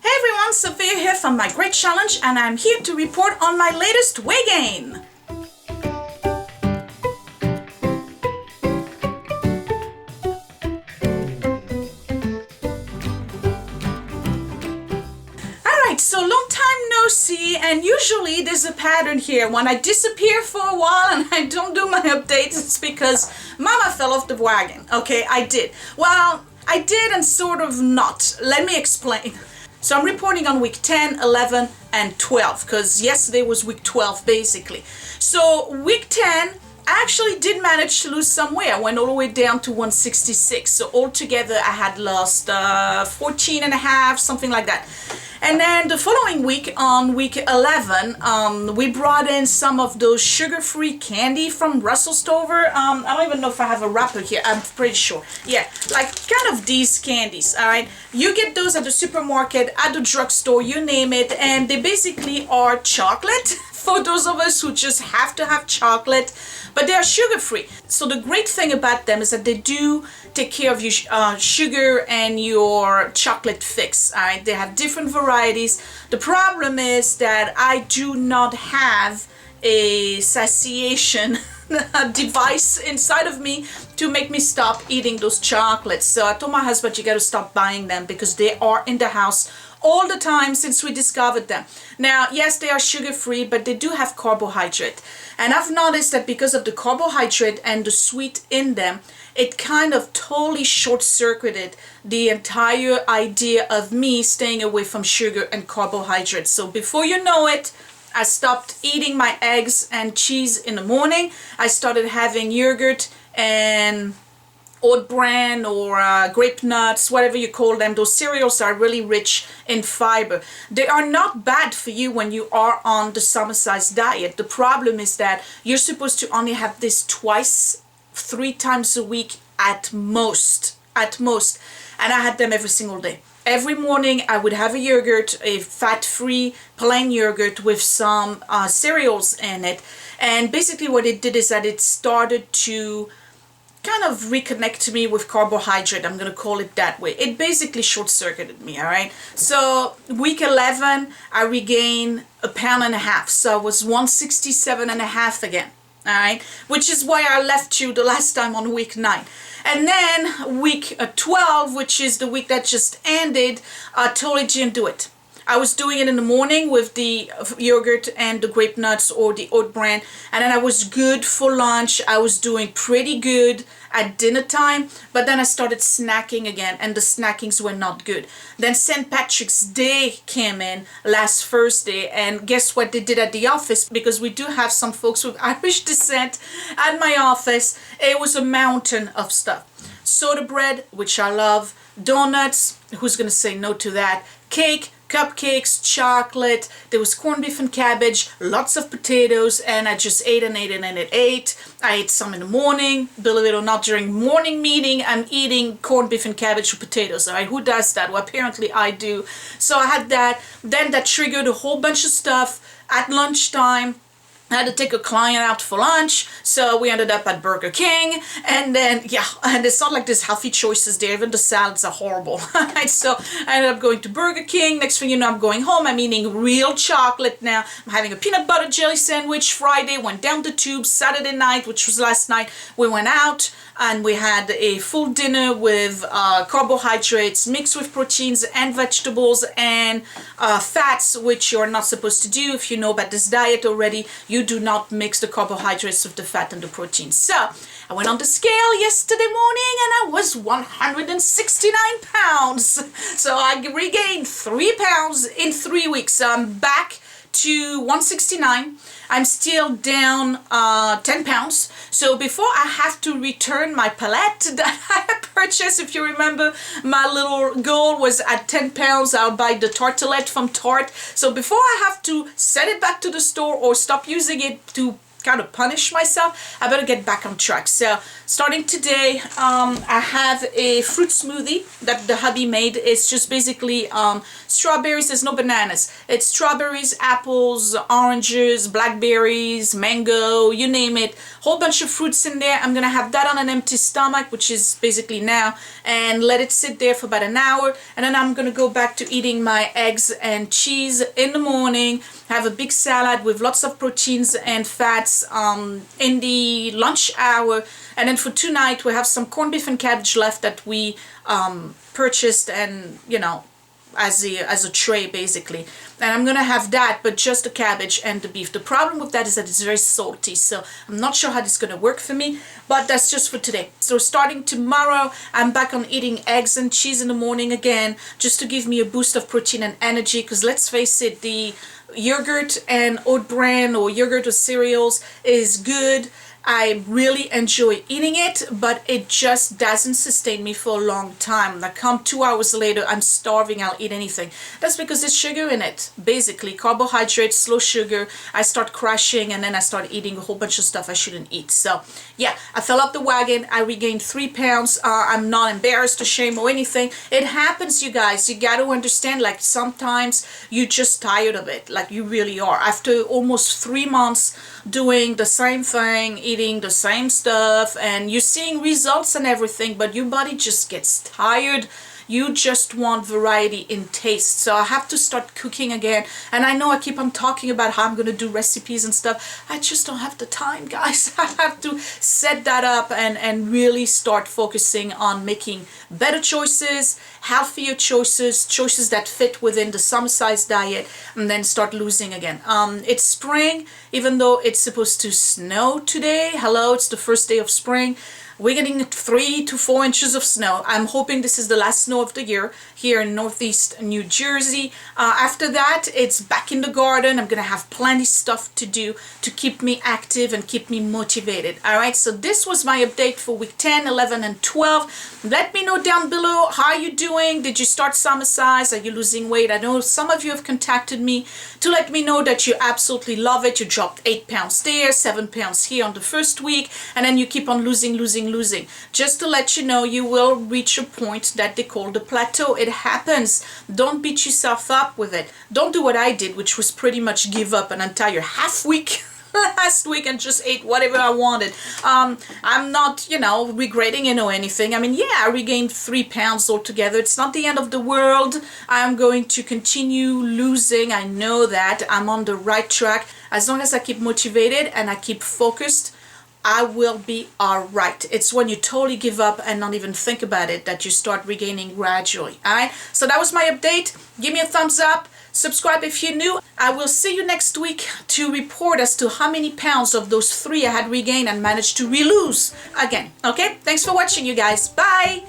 Hey everyone, Sophia here from my great challenge, and I'm here to report on my latest weight gain. Alright, so long time no see, and usually there's a pattern here. When I disappear for a while and I don't do my updates, it's because Mama fell off the wagon. Okay, I did. Well, I did and sort of not. Let me explain. So I'm reporting on week 10, 11, and 12 because yesterday was week 12 basically. So week 10, I actually did manage to lose some weight. I went all the way down to 166. So altogether I had lost 14 and a half, something like that. And then the following week, on week 11, we brought in some of those sugar-free candy from Russell Stover. I don't even know if I have a wrapper here. I'm pretty sure. Yeah, like kind of these candies, all right? You get those at the supermarket, at the drugstore, you name it, and they basically are chocolate for those of us who just have to have chocolate, but they are sugar-free. So the great thing about them is that they do take care of your sugar and your chocolate fix. All right, they have different varieties. The problem is that I do not have a satiation device inside of me to make me stop eating those chocolates. So I told my husband, you got to stop buying them because they are in the house all the time since we discovered them. Now, yes, they are sugar-free, but they do have carbohydrate. And I've noticed that because of the carbohydrate and the sweet in them, it kind of totally short-circuited the entire idea of me staying away from sugar and carbohydrates. So before you know it, I stopped eating my eggs and cheese in the morning. I started having yogurt and oat bran or grape nuts, whatever you call them. Those cereals are really rich in fiber. They are not bad for you when you are on the Somersize diet. The problem is that you're supposed to only have this twice, 3 times a week at most. And I had them every single day. Every morning I would have a yogurt, a fat-free plain yogurt with some cereals in it. And basically what it did is that it started to kind of reconnect me with carbohydrate. I'm going to call it that way. It basically short-circuited me, all right? So week 11, I regained 1.5 pounds. So I was 167.5 again, all right? Which is why I left you the last time on week 9. And then week 12, which is the week that just ended, I totally didn't do it. I was doing it in the morning with the yogurt and the grape nuts or the oat bran, and then I was good for lunch. I was doing pretty good at dinner time, but then I started snacking again, and the snackings were not good. Then St. Patrick's Day came in last Thursday, and guess what they did at the office? Because we do have some folks with Irish descent at my office. It was a mountain of stuff. Soda bread, which I love, donuts, who's gonna say no to that, cake, cupcakes, chocolate, there was corned beef and cabbage, lots of potatoes, and I just ate and ate and ate. I ate some in the morning, believe it or not, during morning meeting, I'm eating corned beef and cabbage with potatoes, all right? Who does that? Well, apparently I do. So I had that, then that triggered a whole bunch of stuff at lunchtime. I had to take a client out for lunch, so we ended up at Burger King, and then, yeah, and it's not like there's healthy choices there, even the salads are horrible, right? So I ended up going to Burger King. Next thing you know, I'm going home, I'm eating real chocolate now. I'm having a peanut butter jelly sandwich Friday, went down the tube. Saturday night, which was last night, we went out, and we had a full dinner with carbohydrates mixed with proteins and vegetables and fats, which you're not supposed to do. If you know about this diet already, you do not mix the carbohydrates with the fat and the protein. So I went on the scale yesterday morning and I was 169 pounds. So I regained 3 pounds in 3 weeks. So I'm back to 169. I'm still down 10 pounds. So before I have to return my palette that I purchased, if you remember, my little goal was at 10 pounds, I'll buy the tartelette from Tarte. So before I have to send it back to the store or stop using it to kind of punish myself, I better get back on track. So starting today, I have a fruit smoothie that the hubby made. It's just basically strawberries. There's no bananas. It's strawberries, apples, oranges, blackberries, mango, you name it. Whole bunch of fruits in there. I'm gonna have that on an empty stomach, which is basically now, and let it sit there for about an hour, and then I'm gonna go back to eating my eggs and cheese in the morning, have a big salad with lots of proteins and fats in the lunch hour, and then for tonight we have some corned beef and cabbage left that we purchased, and you know, as a tray basically, and I'm gonna have that, but just the cabbage and the beef. The problem with that is that it's very salty, so I'm not sure how this is gonna work for me, but that's just for today. So starting tomorrow, I'm back on eating eggs and cheese in the morning again, just to give me a boost of protein and energy, because let's face it, the yogurt and oat bran or yogurt with cereals is good. I really enjoy eating it, but it just doesn't sustain me for a long time. Like come 2 hours later, I'm starving, I'll eat anything. That's because there's sugar in it. Basically, carbohydrates, slow sugar. I start crashing and then I start eating a whole bunch of stuff I shouldn't eat. So yeah, I fell off the wagon. I regained 3 pounds. I'm not embarrassed or shame or anything. It happens, you guys. You got to understand, like sometimes you're just tired of it. Like you really are. After almost 3 months doing the same thing, eating the same stuff, and you're seeing results and everything, but your body just gets tired. You just want variety in taste. So I have to start cooking again. And I know I keep on talking about how I'm going to do recipes and stuff. I just don't have the time, guys. I have to set that up and really start focusing on making better choices, healthier choices, choices that fit within the Somersize diet, and then start losing again. It's spring, even though it's supposed to snow today. Hello, it's the first day of spring. We're getting 3 to 4 inches of snow. I'm hoping this is the last snow of the year here in northeast New Jersey. After that, it's back in the garden. I'm gonna have plenty stuff to do to keep me active and keep me motivated. All right, so this was my update for week 10, 11, and 12. Let me know down below, how are you doing? Did you start Somersize? Are you losing weight? I know some of you have contacted me to let me know that you absolutely love it. You dropped 8 pounds there, 7 pounds here on the first week, and then you keep on losing. Just to let you know, you will reach a point that they call the plateau. It happens. Don't beat yourself up with it. Don't do what I did, which was pretty much give up an entire half week last week and just ate whatever I wanted. I'm not, you know, regretting it or anything. I mean, yeah, I regained 3 pounds altogether. It's not the end of the world. I'm going to continue losing. I know that I'm on the right track. As long as I keep motivated and I keep focused, I will be all right. It's when you totally give up and not even think about it that you start regaining gradually. All right, so that was my update. Give me a thumbs up, subscribe if you're new. I will see you next week to report as to how many pounds of those 3 I had regained and managed to re-lose again. Okay, thanks for watching, you guys. Bye.